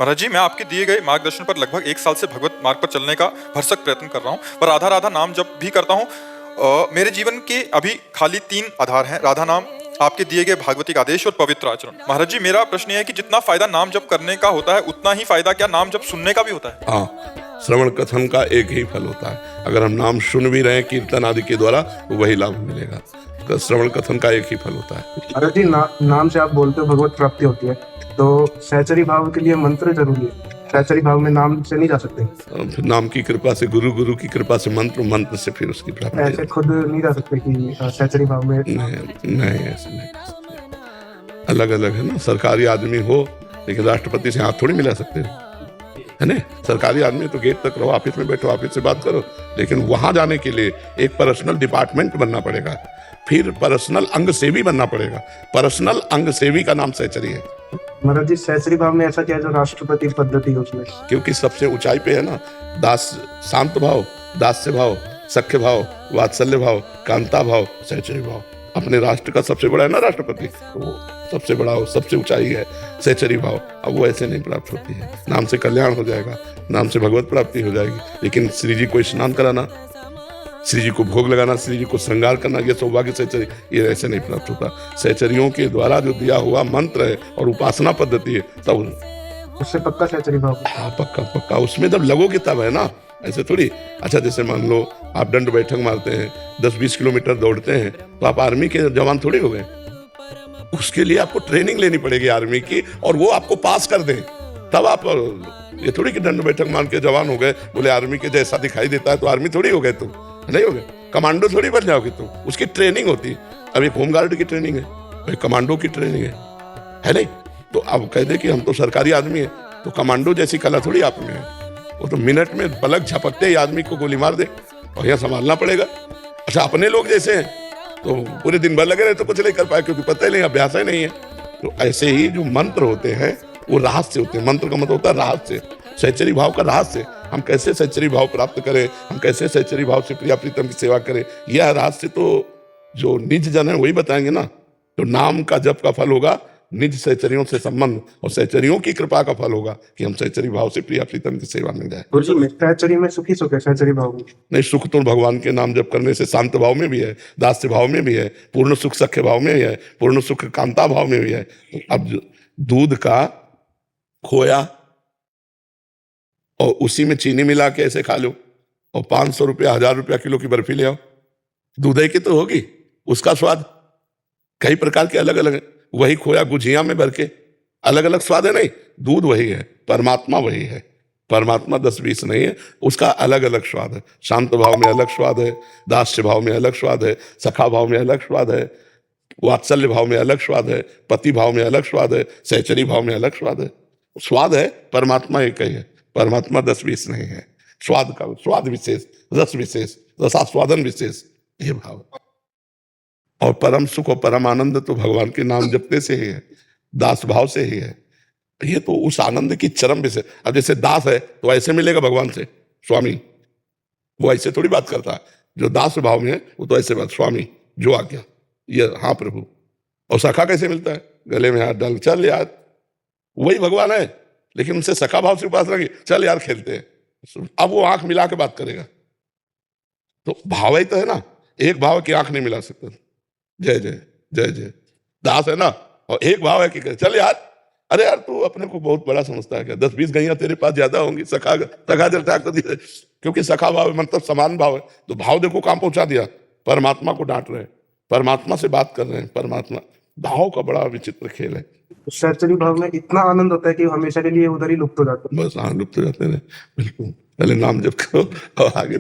महाराज जी, मैं आपके दिए गए मार्गदर्शन पर लगभग 1 साल से भगवत मार्ग पर चलने का भरसक प्रयत्न कर रहा हूँ, पर राधा राधा नाम जब भी करता हूँ मेरे जीवन के अभी खाली 3 आधार हैं: राधा नाम, आपके दिए गए भागवतिक आदेश और पवित्र आचरण। महाराज जी, मेरा प्रश्न यह है कि जितना फायदा नाम जप करने का होता है, उतना ही फायदा क्या नाम जप सुनने का भी होता है? हाँ, श्रवण कथन का एक ही फल होता है। अगर हम नाम सुन भी रहे हैं कीर्तन आदि के द्वारा, तो वही लाभ मिलेगा। तो श्रवण कथन का एक ही फल होता है। महाराज जी, नाम से आप बोलते हो भगवत प्राप्ति होती है, तो सहचरी भाव के लिए मंत्र जरूरी है। सहचरी भाव में नाम से नहीं जा सकते? फिर नाम की कृपा से, गुरु की कृपा से, मंत्र से फिर उसकी प्राप्ति। ऐसे खुद नहीं जा सकते कि सहचरी भाव में? नहीं, ऐसे नहीं। अलग अलग है ना। सरकारी आदमी हो लेकिन राष्ट्रपति से हाथ थोड़ी मिला सकते है ना। सरकारी आदमी तो गेट तक रहो, ऑफिस में बैठो, ऑफिस से बात करो, लेकिन वहां जाने के लिए एक पर्सनल डिपार्टमेंट बनना पड़ेगा, फिर पर्सनल अंग सेवी बनना पड़ेगा। पर्सनल अंग सेवी का नाम सहचरी है। महाराज जी, सहचरी भाव में ऐसा क्या है जो राष्ट्रपति पद्धति है उसमें? क्योंकि सबसे ऊंचाई पे है ना दास, शांत भाव, दास्य भाव, सख्य भाव, वात्सल्य भाव, कांता भाव, सहचरी भाव। अपने राष्ट्र का सबसे बड़ा है ना राष्ट्रपति, तो वो सबसे बड़ा हो, सबसे ऊंचाई है सहचरी भाव। अब वो ऐसे नहीं प्राप्त होती है। नाम से कल्याण हो जाएगा, नाम से भगवत प्राप्ति हो जाएगी, लेकिन श्री जी को स्नान कराना, श्री जी को भोग लगाना, श्री जी को श्रृंगार करना, ये सौभाग्य सहचरी, ये ऐसे नहीं प्राप्त होता। सहचरियों के द्वारा जो दिया हुआ मंत्र है और उपासना पद्धति है, तब उससे पक्का सहचरी भाव। हाँ, पक्का। उसमें जब लगोगे तब है ना, ऐसे थोड़ी। अच्छा, जैसे मान लो आप दंड बैठक मारते हैं, 10-20 किलोमीटर दौड़ते हैं, तो आप आर्मी के जवान थोड़ी हो गए। उसके लिए आपको ट्रेनिंग लेनी पड़ेगी आर्मी की, और वो आपको पास कर दें, तब आप। ये थोड़ी कि दंड बैठक मार के जवान हो गए, बोले आर्मी के जैसा दिखाई देता है तो आर्मी थोड़ी हो गए तुम, नहीं हो गए। कमांडो थोड़ी बन जाओगे तुम, उसकी ट्रेनिंग होती है। अब एक होमगार्ड की ट्रेनिंग है, एक कमांडो की ट्रेनिंग है नहीं? तो अब कह दे कि हम तो सरकारी आदमी है, तो कमांडो जैसी कला थोड़ी आप में है। वो तो मिनट में पलक झपकते ही आदमी को गोली मार दे, और यहाँ संभालना पड़ेगा। अच्छा, अपने लोग जैसे हैं तो पूरे दिन भर लगे रहे तो कुछ नहीं कर पाए, क्योंकि पता ही नहीं, अभ्यास ही नहीं है। तो ऐसे ही जो मंत्र होते हैं वो रहस्य होते हैं। मंत्र का मतलब होता है रहस्य, सहचरी भाव का रहस्य। हम कैसे सहचरी भाव प्राप्त करें, हम कैसे सहचरी भाव से प्रिया प्रीतम की सेवा करें, यह रहस्य तो जो निज जन है वही बताएंगे ना। तो नाम का जप का फल होगा निज सहचरियों से संबंध, और सहचरियों की कृपा का फल होगा कि हम सहचरी भाव से प्रिया प्रीतम की सेवा में जाए। सहचरी में सुखी सुख है, सहचरी भाव में नहीं। सुख तो भगवान के नाम जप करने से शांत भाव में भी है, दास्य भाव में भी है, पूर्ण सुख सख्य भाव में भी है, पूर्ण सुख कांता भाव में भी है। अब दूध का खोया और उसी में चीनी मिला के ऐसे खा लो, और 500 रुपया 1000 रुपया किलो की बर्फी ले आओ, दूध ही की तो होगी। उसका स्वाद कई प्रकार के अलग अलग है। वही खोया गुझिया में भर के, अलग अलग स्वाद है नहीं। दूध वही है, परमात्मा वही है। परमात्मा 10-20 नहीं है, उसका अलग अलग स्वाद है। शांत भाव में अलग स्वाद है, दास्य भाव में अलग स्वाद है, सखा भाव में अलग स्वाद है, वात्सल्य भाव में अलग स्वाद है, पति भाव में अलग स्वाद है, सहचरी भाव में अलग स्वाद है। स्वाद है, परमात्मा एक ही है। परमात्मा 10-20 नहीं है। स्वाद का स्वाद विशेष, रस विशेष, रसास्वादन विशेष, ये भाव। और परम सुख और परम आनंद तो भगवान के नाम जपने से ही है, दास भाव से ही है। ये तो उस आनंद की चरम विषय। अब जैसे दास है तो ऐसे मिलेगा भगवान से, स्वामी, वो ऐसे थोड़ी बात करता है। जो दास भाव में है वो तो ऐसे बात, स्वामी जो आ गया, ये हाँ प्रभु। और सखा कैसे मिलता है? गले में हाथ डाल, चल यार, वही भगवान है, लेकिन उनसे सखा भाव से उपासना की, चल यार खेलते हैं। अब वो आंख मिला के बात करेगा। तो भाव ही तो है ना, एक भाव की आंख नहीं मिला सकता। जय जय जय जय, दास है ना, और एक भाव है कि चल यार, अरे यार तू अपने को बहुत बड़ा समझता है क्या? 10-20 गैया तेरे पास ज्यादा होंगी, सखा जलता कर दिया, क्योंकि सखा भाव है, मतलब समान भाव है। तो भाव देखो कहां पहुंचा दिया, परमात्मा को डांट रहे हैं, परमात्मा से बात कर रहे हैं। परमात्मा भाव का बड़ा विचित्र खेल है। सहचरी भाव में इतना आनंद होता है कि हमेशा के लिए उधर ही लुप्त हो जाता है। बस हाँ, लुप्त हो जाते हैं। बिल्कुल, पहले नाम जप करो और आगे